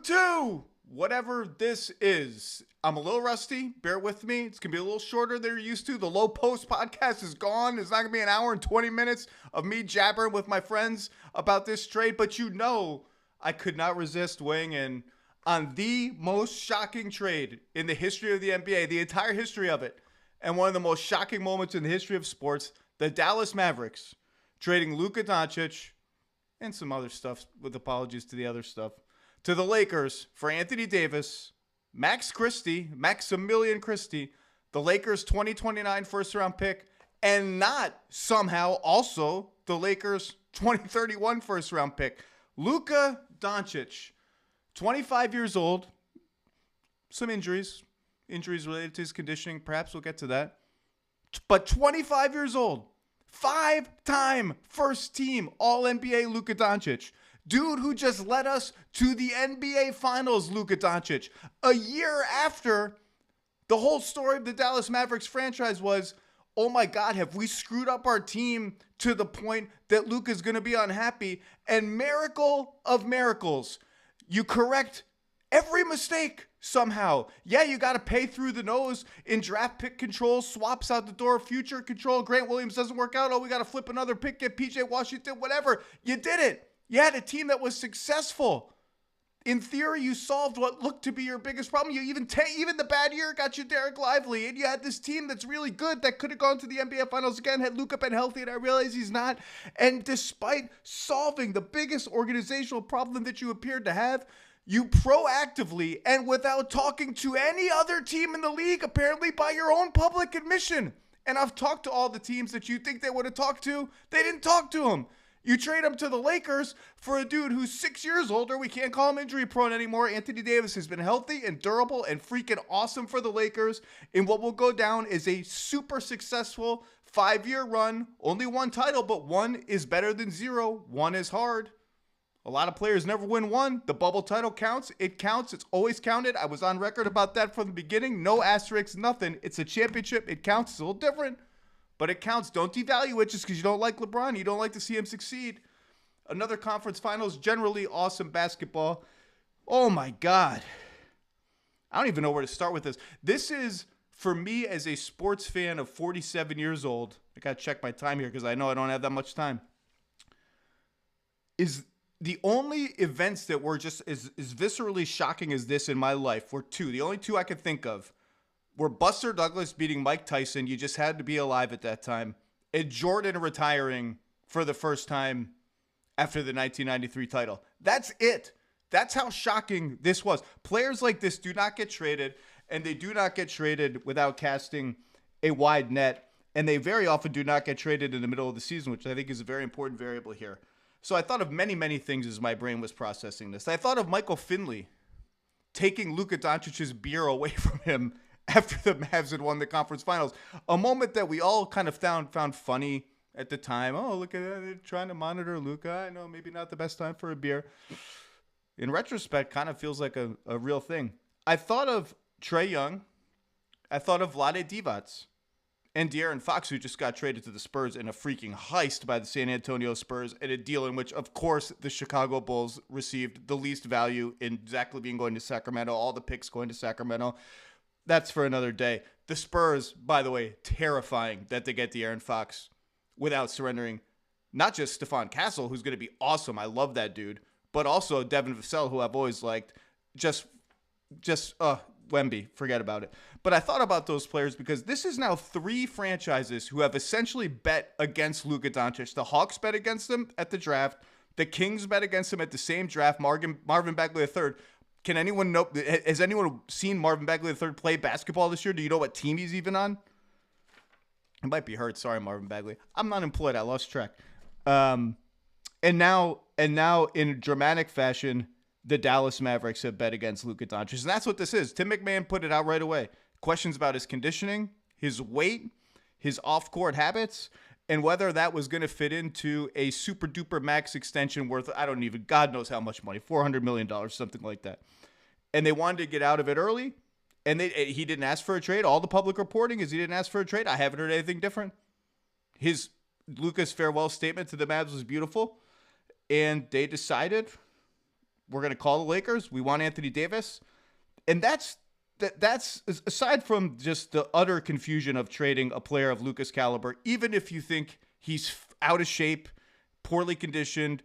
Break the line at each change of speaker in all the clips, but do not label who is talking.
2, whatever this is. I'm a little rusty. Bear with me. It's going to be a little shorter than you're used to. The Lowe Post podcast is gone. It's not going to be an hour and 20 minutes of me jabbering with my friends about this trade. But you know I could not resist weighing in on the most shocking trade in the history of the NBA, the entire history of it. And one of the most shocking moments in the history of sports, the Dallas Mavericks trading Luka Doncic and some other stuff, with apologies to the other stuff, to the Lakers for Anthony Davis, Maximilian Christie, the Lakers 2029 first-round pick, and not somehow also the Lakers 2031 first-round pick. Luka Doncic, 25 years old, some injuries related to his conditioning. Perhaps we'll get to that. But 25 years old, 5-time first-team All-NBA Luka Doncic. Dude who just led us to the NBA Finals, Luka Doncic. A year after the whole story of the Dallas Mavericks franchise was, oh my God, have we screwed up our team to the point that Luka's going to be unhappy? And miracle of miracles, you correct every mistake somehow. Yeah, you got to pay through the nose in draft pick control, swaps out the door, future control. Grant Williams doesn't work out. Oh, we got to flip another pick, get PJ Washington, whatever. You did it. You had a team that was successful. In theory, you solved what looked to be your biggest problem. You even the bad year got you Derek Lively, and you had this team that's really good that could have gone to the NBA Finals again had Luka been healthy, and I realize he's not. And despite solving the biggest organizational problem that you appeared to have, you proactively and without talking to any other team in the league, apparently by your own public admission. And I've talked to all the teams that you think they would have talked to. They didn't talk to him. You trade him to the Lakers for a dude who's 6 years older. We can't call him injury prone anymore. Anthony Davis has been healthy and durable and freaking awesome for the Lakers in what will go down as a super successful 5-year run. Only one title, but one is better than zero. One is hard. A lot of players never win one. The bubble title counts. It counts. It's always counted. I was on record about that from the beginning. No asterisks, nothing. It's a championship. It counts. It's a little different. But it counts. Don't devalue it just because you don't like LeBron. You don't like to see him succeed. Another conference finals, generally awesome basketball. Oh, my God. I don't even know where to start with this. This is, for me as a sports fan of 47 years old, I got to check my time here because I know I don't have that much time, is the only events that were just as viscerally shocking as this in my life were two. The only two I could think of were Buster Douglas beating Mike Tyson. You just had to be alive at that time. And Jordan retiring for the first time after the 1993 title. That's it. That's how shocking this was. Players like this do not get traded, and they do not get traded without casting a wide net. And they very often do not get traded in the middle of the season, which I think is a very important variable here. So I thought of many, many things as my brain was processing this. I thought of Michael Finley taking Luka Doncic's beer away from him after the Mavs had won the conference finals. A moment that we all kind of found funny at the time. Oh, look at that. They're trying to monitor Luka. I know maybe not the best time for a beer. In retrospect, kind of feels like a real thing. I thought of Trae Young. I thought of Vlade Divac and De'Aaron Fox, who just got traded to the Spurs in a freaking heist by the San Antonio Spurs in a deal in which, of course, the Chicago Bulls received the least value in Zach LaVine going to Sacramento, all the picks going to Sacramento. That's for another day. The Spurs, by the way, terrifying that they get De'Aaron Fox without surrendering not just Stephon Castle, who's going to be awesome. I love that dude. But also Devin Vassell, who I've always liked. Wemby, forget about it. But I thought about those players because this is now 3 franchises who have essentially bet against Luka Doncic. The Hawks bet against him at the draft. The Kings bet against him at the same draft. Marvin Bagley III. Can anyone know? Has anyone seen Marvin Bagley III play basketball this year? Do you know what team he's even on? It might be hurt. Sorry, Marvin Bagley. I'm not employed. I lost track. And now in dramatic fashion, the Dallas Mavericks have bet against Luka Doncic. And that's what this is. Tim McMahon put it out right away. Questions about his conditioning, his weight, his off-court habits, and whether that was going to fit into a super-duper max extension worth, God knows how much money, $400 million, something like that. And they wanted to get out of it early, and he didn't ask for a trade. All the public reporting is he didn't ask for a trade. I haven't heard anything different. Luka's farewell statement to the Mavs was beautiful, and they decided we're going to call the Lakers. We want Anthony Davis. And that's aside from just the utter confusion of trading a player of Luka's caliber, even if you think he's out of shape, poorly conditioned,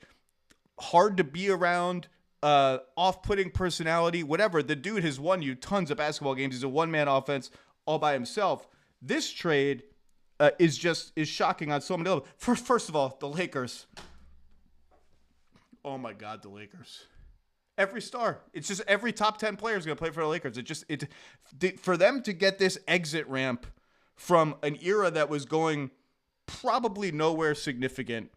hard to be around, off-putting personality, whatever, the dude has won you tons of basketball games. He's a one-man offense all by himself. This trade is shocking on so many levels. First of all, the Lakers. Oh my God, the Lakers. Every star. It's just every top 10 player is going to play for the Lakers. For them to get this exit ramp from an era that was going probably nowhere significant.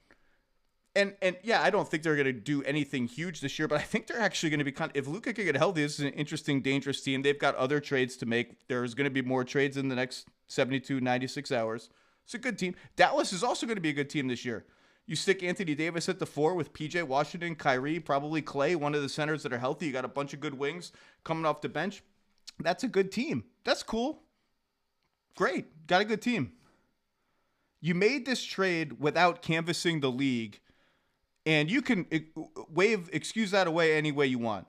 And yeah, I don't think they're going to do anything huge this year, but I think they're actually going to be if Luka can get healthy, this is an interesting, dangerous team. They've got other trades to make. There's going to be more trades in the next 72, 96 hours. It's a good team. Dallas is also going to be a good team this year. You stick Anthony Davis at the 4 with PJ Washington, Kyrie, probably Clay, one of the centers that are healthy. You got a bunch of good wings coming off the bench. That's a good team. That's cool. Great. Got a good team. You made this trade without canvassing the league, and you can excuse that away any way you want.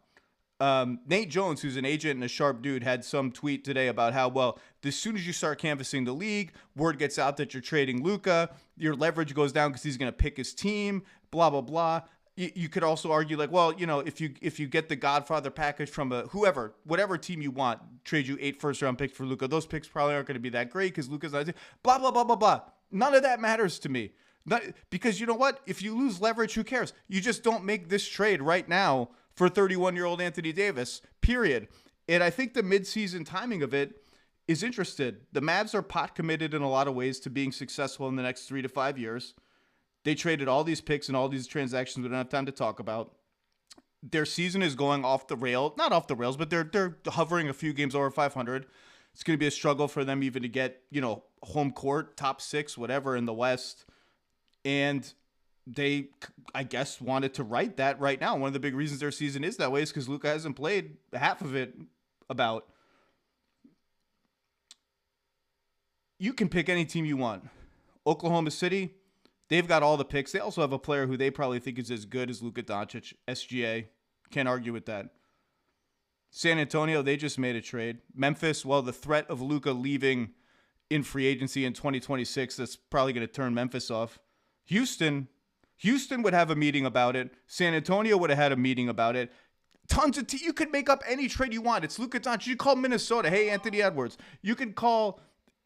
Nate Jones, who's an agent and a sharp dude, had some tweet today about how, well, as soon as you start canvassing the league, word gets out that you're trading Luka, your leverage goes down because he's going to pick his team, blah, blah, blah. You could also argue like, well, if you get the Godfather package from whatever team you want, trade you 8 first-round picks for Luka, those picks probably aren't going to be that great because Luka's not, blah, blah, blah, blah, blah. None of that matters to me. Because you know what? If you lose leverage, who cares? You just don't make this trade right now for 31-year-old Anthony Davis, period. And I think the midseason timing of it is interesting. The Mavs are pot committed in a lot of ways to being successful in the next 3 to 5 years. They traded all these picks and all these transactions we don't have time to talk about. Their season is going off the rail. Not off the rails, but they're hovering a few games over 500. It's going to be a struggle for them even to get, home court, top 6, whatever in the West. And they, I guess, wanted to write that right now. One of the big reasons their season is that way is because Luka hasn't played half of it about. You can pick any team you want. Oklahoma City, they've got all the picks. They also have a player who they probably think is as good as Luka Doncic, SGA. Can't argue with that. San Antonio, they just made a trade. Memphis, well, the threat of Luka leaving in free agency in 2026, that's probably going to turn Memphis off. Houston would have a meeting about it. San Antonio would have had a meeting about it. Tons of you could make up any trade you want. It's Luka Doncic. You call Minnesota, hey, Anthony Edwards. You can call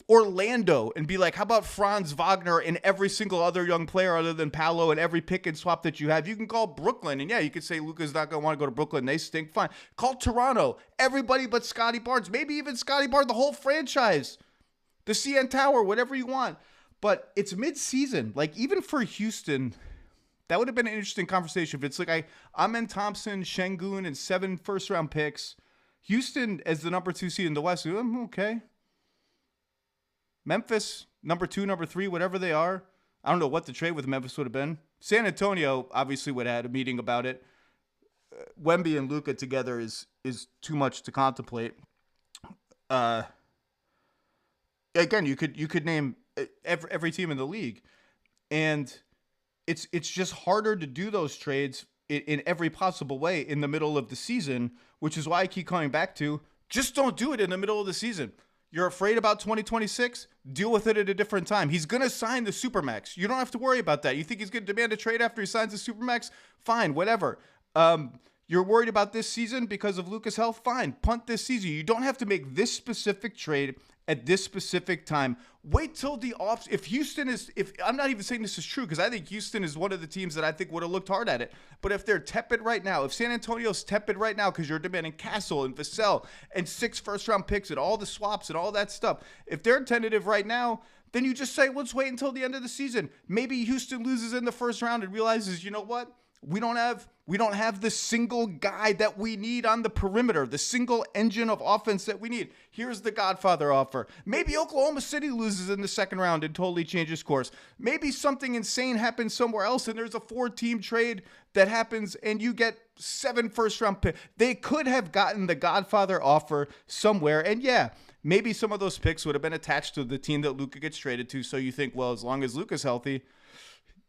Orlando and be like, how about Franz Wagner and every single other young player other than Paolo and every pick and swap that you have. You can call Brooklyn, and yeah, you could say Luka's not going to want to go to Brooklyn. They stink. Fine. Call Toronto. Everybody but Scotty Barnes. Maybe even Scotty Barnes, the whole franchise. The CN Tower, whatever you want. But it's mid-season. Like, even for Houston, that would have been an interesting conversation. If it's like Amen Thompson, Şengün, and 7 first-round picks. Houston as the number 2 seed in the West, okay. Memphis, number 2, number 3, whatever they are. I don't know what the trade with Memphis would have been. San Antonio obviously would have had a meeting about it. Wemby and Luka together is too much to contemplate. Again, you could name every team in the league, and it's just harder to do those trades in every possible way in the middle of the season, which is why I keep coming back to just don't do it in the middle of the season. You're afraid about 2026? Deal with it at a different time. He's going to sign the Supermax. You don't have to worry about that. You think he's going to demand a trade after he signs the Supermax? Fine, whatever. You're worried about this season because of Luka's health? Fine, punt this season. You don't have to make this specific trade at this specific time. Wait till the off. If I'm not even saying this is true because I think Houston is one of the teams that I think would have looked hard at it. But if they're tepid right now, if San Antonio's tepid right now because you're demanding Castle and Vassell and 6 first-round picks and all the swaps and all that stuff, if they're tentative right now, then you just say, let's wait until the end of the season. Maybe Houston loses in the first round and realizes, you know what? We don't have the single guy that we need on the perimeter, the single engine of offense that we need. Here's the Godfather offer. Maybe Oklahoma City loses in the second round and totally changes course. Maybe something insane happens somewhere else and there's a 4-team trade that happens and you get 7 first-round picks. They could have gotten the Godfather offer somewhere, and yeah, maybe some of those picks would have been attached to the team that Luka gets traded to, so you think, well, as long as Luka's healthy,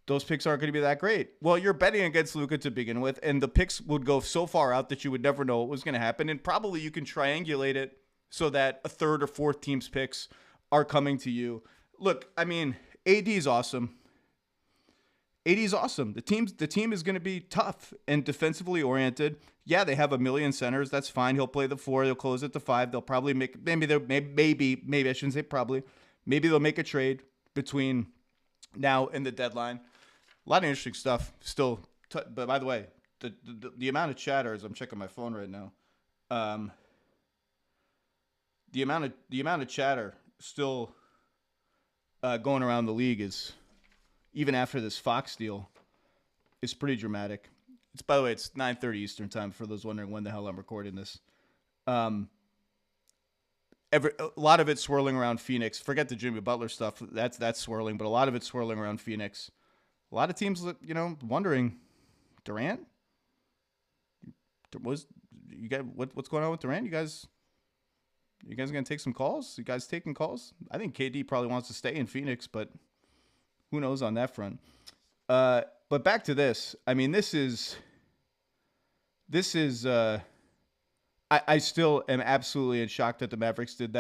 those picks aren't going to be that great. Well, you're betting against Luka to begin with, and the picks would go so far out that you would never know what was going to happen. And probably you can triangulate it so that a third or fourth team's picks are coming to you. Look, I mean, AD is awesome. AD is awesome. The team is going to be tough and defensively oriented. Yeah, they have a million centers. That's fine. He'll play the 4. They'll close it to 5. They'll probably make maybe I shouldn't say probably. Maybe they'll make a trade between now and the deadline. A lot of interesting stuff still. But by the way, the amount of chatter as I'm checking my phone right now, the amount of chatter still going around the league is, even after this Fox deal, is pretty dramatic. It's, by the way, it's 9:30 Eastern time for those wondering when the hell I'm recording this. A lot of it swirling around Phoenix. Forget the Jimmy Butler stuff. That's swirling, but a lot of it swirling around Phoenix. A lot of teams, wondering, Durant? What's going on with Durant? You guys gonna take some calls? You guys taking calls? I think KD probably wants to stay in Phoenix, but who knows on that front. But back to this. I mean, this is. I still am absolutely in shock that the Mavericks did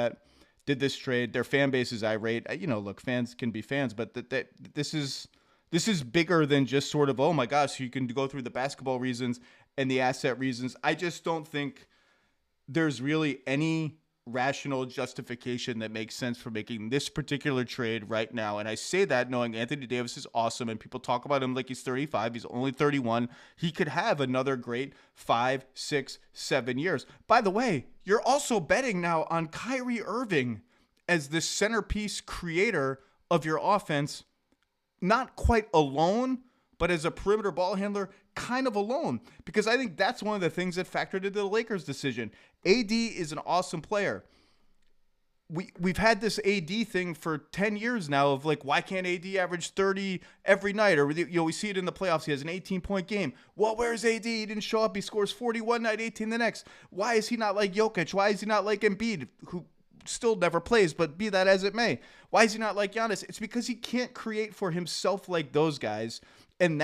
this trade. Their fan base is irate. Look, fans can be fans, but this is bigger than just sort of, oh my gosh, you can go through the basketball reasons and the asset reasons. I just don't think there's really any rational justification that makes sense for making this particular trade right now. And I say that knowing Anthony Davis is awesome and people talk about him like he's 35. He's only 31. He could have another great 5, 6, 7 years. By the way, you're also betting now on Kyrie Irving as the centerpiece creator of your offense. Not quite alone, but as a perimeter ball handler, kind of alone. Because I think that's one of the things that factored into the Lakers' decision. AD is an awesome player. We've had this AD thing for 10 years now of like, why can't AD average 30 every night? Or, we see it in the playoffs. He has an 18-point game. Well, where's AD? He didn't show up. He scores 40 one night, 18 the next. Why is he not like Jokic? Why is he not like Embiid, who still never plays, but be that as it may? Why is he not like Giannis? It's because he can't create for himself like those guys. And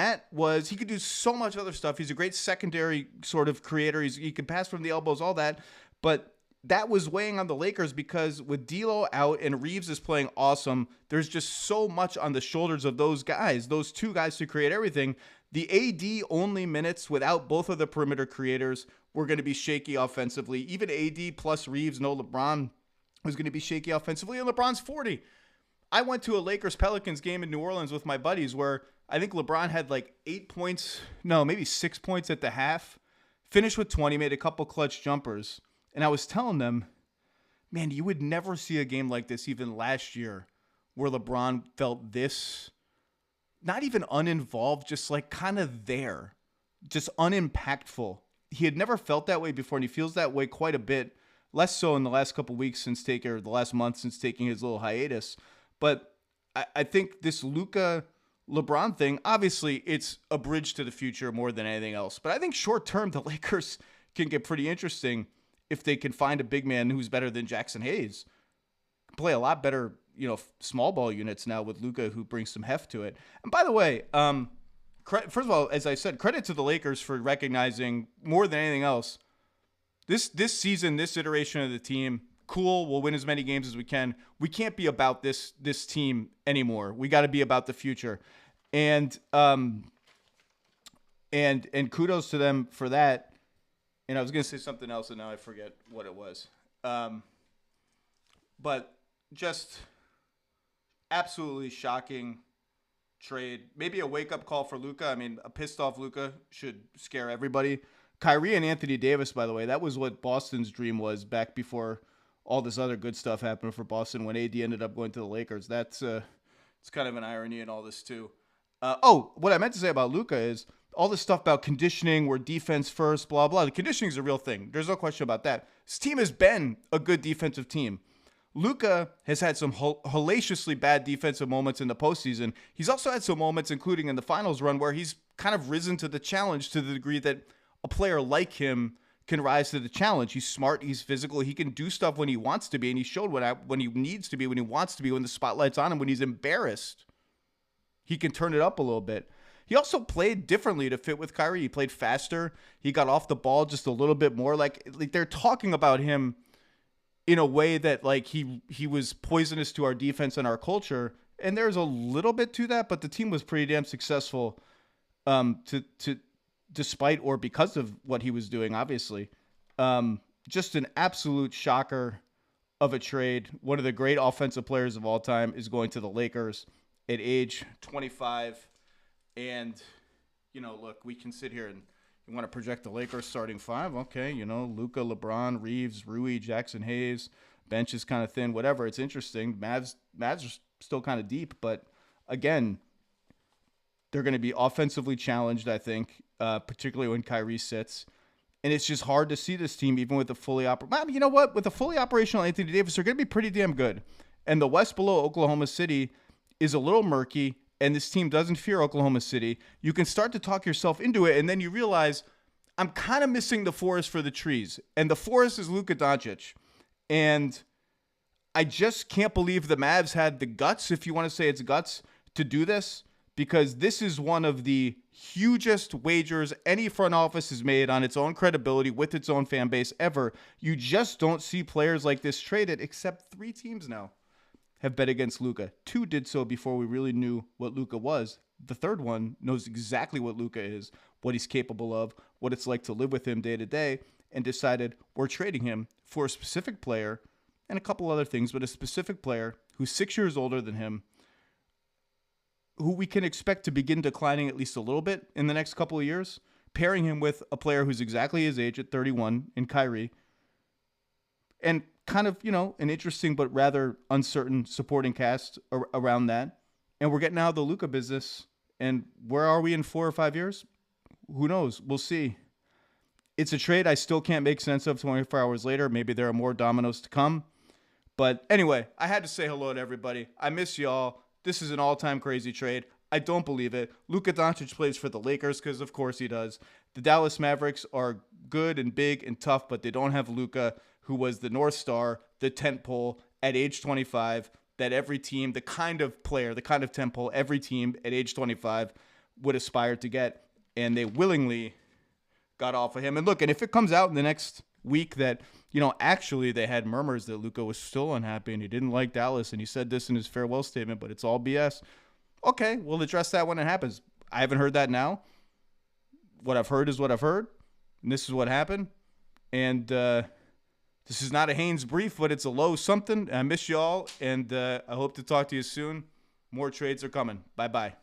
he could do so much other stuff. He's a great secondary sort of creator. He can pass from the elbows, all that. But that was weighing on the Lakers because with D'Lo out and Reeves is playing awesome, there's just so much on the shoulders of those guys, those two guys to create everything. The AD only minutes without both of the perimeter creators were going to be shaky offensively. Even AD plus Reeves, no LeBron, was going to be shaky offensively. And LeBron's 40. I went to a Lakers-Pelicans game in New Orleans with my buddies where I think LeBron had like 8 points, no, maybe 6 points at the half, finished with 20, made a couple clutch jumpers. And I was telling them, man, you would never see a game like this even last year where LeBron felt this, not even uninvolved, just like kind of there, just unimpactful. He had never felt that way before, and he feels that way quite a bit, less so in the last couple weeks the last month since taking his little hiatus. But I think this Luka LeBron thing, obviously it's a bridge to the future more than anything else. But I think short term, the Lakers can get pretty interesting if they can find a big man who's better than Jackson Hayes. Play a lot better, small ball units now with Luka, who brings some heft to it. And by the way, first of all, as I said, credit to the Lakers for recognizing more than anything else, this season, this iteration of the team, cool, we'll win as many games as we can. We can't be about this team anymore. We got to be about the future. And kudos to them for that. And I was going to say something else, and now I forget what it was. But just absolutely shocking trade. Maybe a wake-up call for Luka. I mean, a pissed-off Luka should scare everybody. Kyrie and Anthony Davis, by the way, that was what Boston's dream was back before all this other good stuff happened for Boston when AD ended up going to the Lakers. That's it's kind of an irony in all this, too. What I meant to say about Luka is all this stuff about conditioning, we're defense first, blah, blah. The conditioning is a real thing. There's no question about that. This team has been a good defensive team. Luka has had some hellaciously bad defensive moments in the postseason. He's also had some moments, including in the finals run, where he's kind of risen to the challenge to the degree that a player like him can rise to the challenge. He's smart, he's physical, he can do stuff when he wants to be, and he showed when he needs to be, when he wants to be, when the spotlight's on him, when he's embarrassed. he can turn it up a little bit. He also played differently to fit with Kyrie. He played faster. He got off the ball just a little bit more. Like they're talking about him in a way that like he was poisonous to our defense and our culture. And there's a little bit to that, but the team was pretty damn successful to despite or because of what he was doing, obviously. Just an absolute shocker of a trade. One of the great offensive players of all time is going to the Lakers at age 25. And, look, we can sit here and you want to project the Lakers starting five. Okay, Luka, LeBron, Reeves, Rui, Jackson Hayes, bench is kind of thin, whatever. It's interesting. Mavs are still kind of deep, but again, they're going to be offensively challenged, I think, particularly when Kyrie sits. And it's just hard to see this team, even with a fully you know what? With a fully operational Anthony Davis, they're going to be pretty damn good. And the West below Oklahoma City is a little murky, and this team doesn't fear Oklahoma City. You can start to talk yourself into it, and then you realize I'm kind of missing the forest for the trees. And the forest is Luka Doncic. And I just can't believe the Mavs had the guts, if you want to say it's guts, to do this, because this is one of the hugest wagers any front office has made on its own credibility with its own fan base ever. You just don't see players like this traded, except 3 teams now have bet against Luka. 2 did so before we really knew what Luka was. The third one knows exactly what Luka is, what he's capable of, what it's like to live with him day to day, and decided we're trading him for a specific player and a couple other things, but a specific player who's 6 years older than him, who we can expect to begin declining at least a little bit in the next couple of years, pairing him with a player who's exactly his age at 31 in Kyrie, and kind of, an interesting but rather uncertain supporting cast around that. And we're getting out of the Luka business. And where are we in 4 or 5 years? Who knows? We'll see. It's a trade I still can't make sense of 24 hours later. Maybe there are more dominoes to come. But anyway, I had to say hello to everybody. I miss y'all. This is an all-time crazy trade. I don't believe it. Luka Doncic plays for the Lakers because, of course, he does. The Dallas Mavericks are good and big and tough, but they don't have Luka, who was the North Star, the tentpole at age 25, that every team, the kind of player, the kind of tentpole every team at age 25 would aspire to get. And they willingly got off of him. And look, and if it comes out in the next week that, actually they had murmurs that Luka was still unhappy and he didn't like Dallas and he said this in his farewell statement, but it's all BS. Okay, we'll address that when it happens. I haven't heard that now. What I've heard is what I've heard, and this is what happened. And this is not a Haynes brief, but it's a Lowe something. I miss y'all, and I hope to talk to you soon. More trades are coming. Bye-bye.